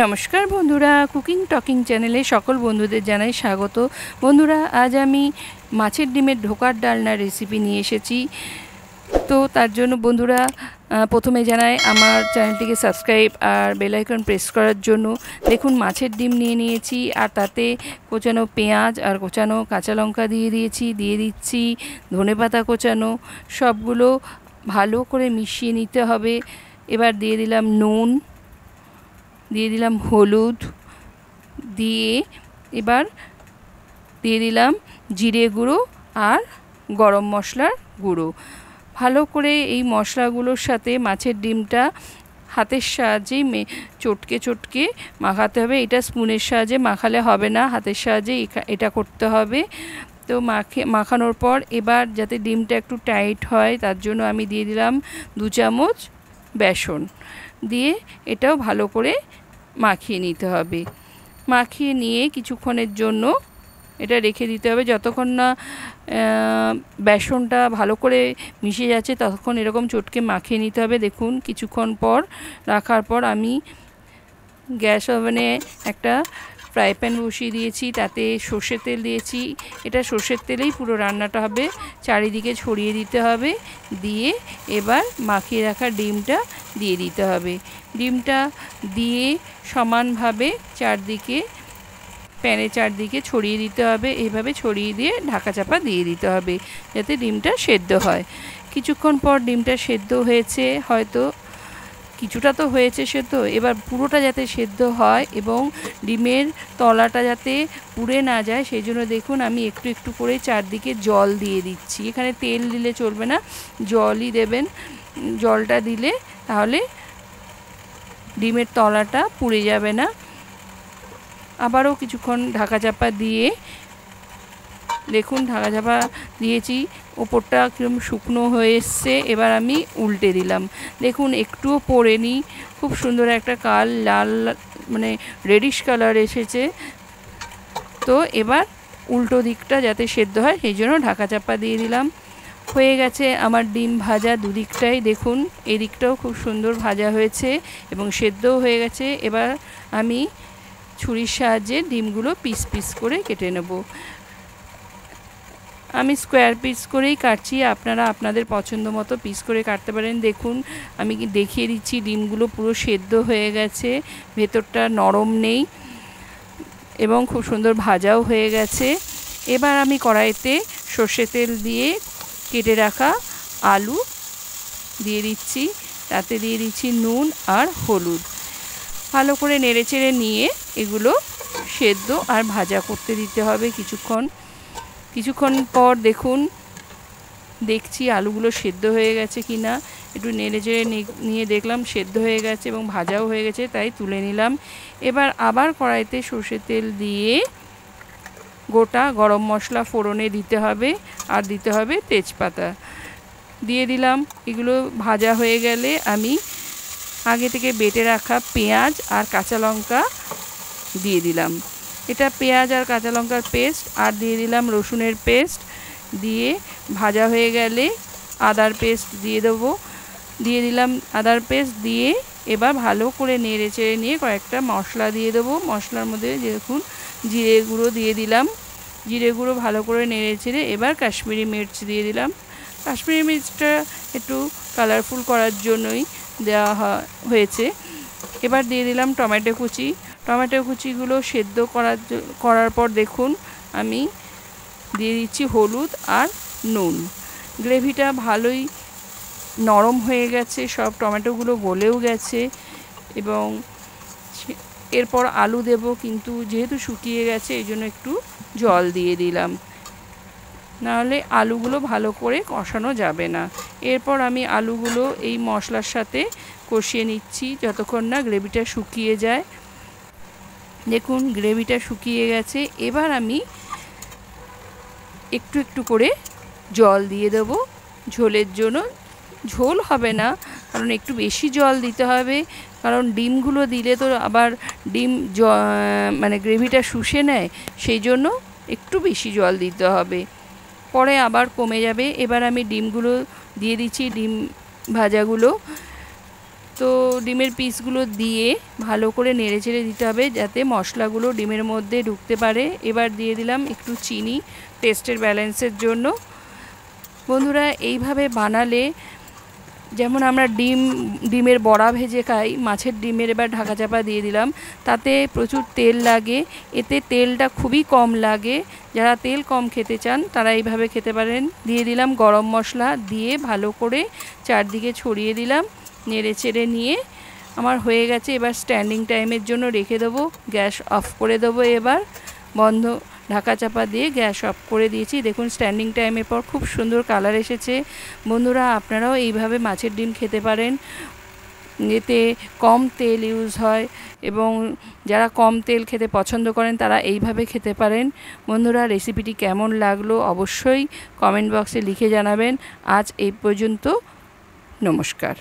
নমস্কার বন্ধুরা, cooking talking চ্যানেলে সকল বন্ধুদের জানাই স্বাগত। বন্ধুরা, আজ আমি মাছের ডিমের ঢোকার ডালনার রেসিপি নিয়ে এসেছি। তো তার জন্য বন্ধুরা প্রথমে জানাই আমার চ্যানেলটিকে সাবস্ক্রাইব আর বেল আইকন প্রেস করার জন্য। দেখুন, মাছের ডিম নিয়ে নিয়েছি আর তাতে কোচানো পেঁয়াজ আর কোচানো কাঁচা লঙ্কা দিয়ে দিচ্ছি ধনেপাতা কোচানো। সবগুলো ভালো করে মিশিয়ে নিতে হবে। এবার দিয়ে দিলাম নুন, দিয়ে দিলাম হলুদ, দিয়ে এবার দিয়ে দিলাম জিরে গুঁড়ো আর গরম মশলার গুঁড়ো। ভালো করে এই মশলাগুলোর সাথে মাছের ডিমটা হাতের সাহায্যেই চটকে মাখাতে হবে। এটা স্পুনের সাহায্যে মাখালে হবে না, হাতের সাহায্যে এটা করতে হবে। তো মাখানোর পর এবার যাতে ডিমটা একটু টাইট হয় তার জন্য আমি দিয়ে দিলাম 2 চামচ বেসন, দিয়ে এটাও ভালো করে মাখিয়ে নিতে হবে। মাখিয়ে নিয়ে কিছুক্ষণের জন্য এটা রেখে দিতে হবে। যতক্ষণ না বেসনটা ভালো করে মিশে যাচ্ছে ততক্ষণ এরকম চটকে মাখিয়ে নিতে হবে। দেখুন, কিছুক্ষণ পর রাখার পর আমি গ্যাস ওভেনে একটা ফ্রাই প্যান বসিয়ে দিয়েছি, তাতে সর্ষের তেল দিয়েছি। এটা সর্ষের তেলেই পুরো রান্নাটা হবে। চারিদিকে ছড়িয়ে দিতে হবে, দিয়ে এবার মাখিয়ে রাখা ডিমটা দিয়ে দিতে হবে। ডিমটা দিয়ে সমানভাবে প্যানের চারদিকে ছড়িয়ে দিতে হবে। এইভাবে ছড়িয়ে দিয়ে ঢাকা চাপা দিয়ে দিতে হবে যাতে ডিমটা সেদ্ধ হয়। কিছুক্ষণ পর ডিমটা সেদ্ধ হয়েছে, হয়তো কিছুটা তো হয়েছে সেদ্ধ, এবার পুরোটা যাতে সেদ্ধ হয় এবং ডিমের তলাটা যাতে পুড়ে না যায় সেই জন্য দেখুন আমি একটু একটু করে চারদিকে জল দিয়ে দিচ্ছি। এখানে তেল দিলে চলবে না, জলই দেবেন। জলটা দিলে তাহলে ডিমের তলাটা পুড়ে যাবে না। আবারও কিছুক্ষণ ঢাকা চাপা দিয়ে দেখুন, ঢাকা চাপা দিয়েছি, ওপরটা কিরকম শুকনো হয়ে এসছে। এবার আমি উল্টে দিলাম। দেখুন, একটুও পোড়েনি, খুব সুন্দর একটা লাল মানে রেডিশ কালার এসেছে। তো এবার উল্টো দিকটা যাতে সেদ্ধ হয় সেই জন্য ঢাকা চাপা দিয়ে দিলাম। হয়ে গেছে আমার ডিম ভাজা দুদিকটাই। দেখুন, এই দিকটাও খুব সুন্দর ভাজা হয়েছে এবং সেদ্ধও হয়ে গেছে। এবার আমি ছুরির সাহায্যে ডিমগুলো পিস পিস করে কেটে নেব। আমি স্কোয়ার পিস করেই কাটছি, আপনারা আপনাদের পছন্দ মতো পিস করে কাটতে পারেন। দেখুন, আমি দেখিয়ে দিচ্ছি ডিমগুলো পুরো সেদ্ধ হয়ে গেছে, ভেতরটা নরম নেই এবং খুব সুন্দর ভাজাও হয়ে গেছে। এবার আমি কড়াইতে সর্ষের তেল দিয়ে কেটে রাখা আলু দিয়ে দিচ্ছি, তাতে দিয়ে দিচ্ছি নুন আর হলুদ। ভালো করে নেড়েচেড়ে নিয়ে এগুলো সেদ্ধ আর ভাজা করতে দিতে হবে কিছুক্ষণ পর দেখছি আলুগুলো সেদ্ধ হয়ে গেছে কি না। একটু নেড়েচেড়ে নিয়ে দেখলাম সেদ্ধ হয়ে গেছে এবং ভাজাও হয়ে গেছে, তাই তুলে নিলাম। এবার আবার কড়াইতে সর্ষের তেল দিয়ে গোটা গরম মশলা ফোড়নে দিতে হবে আর দিতে হবে তেজপাতা দিয়ে দিলাম। এগুলো ভাজা হয়ে গেলে আমি আগে থেকে বেটে রাখা পেঁয়াজ আর কাঁচা লঙ্কা দিয়ে দিলাম। এটা পেঁয়াজ আর কাঁচা লঙ্কার পেস্ট, আর দিয়ে দিলাম রসুনের পেস্ট। দিয়ে ভাজা হয়ে গেলে আদার পেস্ট দিয়ে দিলাম আদার পেস্ট দিয়ে এবার ভালো করে নেড়ে চেড়ে নিয়ে কয়েকটা মশলা দিয়ে দেবো। মশলার মধ্যে দেখুন জিরে গুঁড়ো দিয়ে দিলাম। জিরে গুঁড়ো ভালো করে নেড়ে চেড়ে এবার কাশ্মীরি মির্চ দিয়ে দিলাম। কাশ্মীরি মির্চটা একটু কালারফুল করার জন্যই দেওয়া হয়েছে। এবার দিয়ে দিলাম টমেটো কুচিগুলো সেদ্ধ করার পর দেখুন আমি দিয়ে দিচ্ছি হলুদ আর নুন। গ্রেভিটা ভালোই নরম হয়ে গেছে, সব টমেটোগুলো গলেও গেছে এবং এরপর আলু দেব, কিন্তু যেহেতু শুকিয়ে গেছে এই জন্য একটু জল দিয়ে দিলাম, নাহলে আলুগুলো ভালো করে কষানো যাবে না। এরপর আমি আলুগুলো এই মশলার সাথে কষিয়ে নিচ্ছি যতক্ষণ না গ্রেভিটা শুকিয়ে যায়। দেখুন, গ্রেভিটা শুকিয়ে গেছে। এবার আমি একটু একটু করে জল দিয়ে দেব ঝোলের জন্য। ঝোল হবে না, কারণ একটু বেশি জল দিতে হবে, কারণ ডিমগুলো দিলে তো আবার ডিম মানে গ্রেভিটা শুষে নেয়, সেই জন্য একটু বেশি জল দিতে হবে, পরে আবার কমে যাবে। এবার আমি ডিমগুলো দিয়ে দিচ্ছি, ডিম ভাজাগুলো তো ডিমের পিসগুলো দিয়ে ভালো করে নেড়ে চেড়ে দিতে হবে যাতে মশলাগুলো ডিমের মধ্যে ঢুকতে পারে। এবার দিয়ে দিলাম একটু চিনি টেস্টের ব্যালেন্সের জন্য। বন্ধুরা এইভাবে বানালে, যেমন আমরা ডিমের বড়া ভেজে খাই, মাছের ডিমের এবার ঢাকা চাপা দিয়ে দিলাম, তাতে প্রচুর তেল লাগে, এতে তেলটা খুবই কম লাগে। যারা তেল কম খেতে চান তারা এইভাবে খেতে পারেন। দিয়ে দিলাম গরম মশলা, দিয়ে ভালো করে চারদিকে ছড়িয়ে দিলাম, নেড়ে চেড়ে নিয়ে আমার হয়ে গেছে। এবার স্ট্যান্ডিং টাইমের জন্য রেখে দেবো, গ্যাস অফ করে দেবো। এবার বন্ধ, ঢাকা চাপা দিয়ে গ্যাস অফ করে দিয়েছি। দেখুন স্ট্যান্ডিং টাইমের পর খুব সুন্দর কালার এসেছে। বন্ধুরা আপনারাও এইভাবে মাছের ডিম খেতে পারেন, এতে কম তেল ইউজ হয় এবং যারা কম তেল খেতে পছন্দ করেন তারা এইভাবে খেতে পারেন। বন্ধুরা রেসিপিটি কেমন লাগলো অবশ্যই কমেন্ট বক্সে লিখে জানাবেন। আজ এই পর্যন্ত, নমস্কার।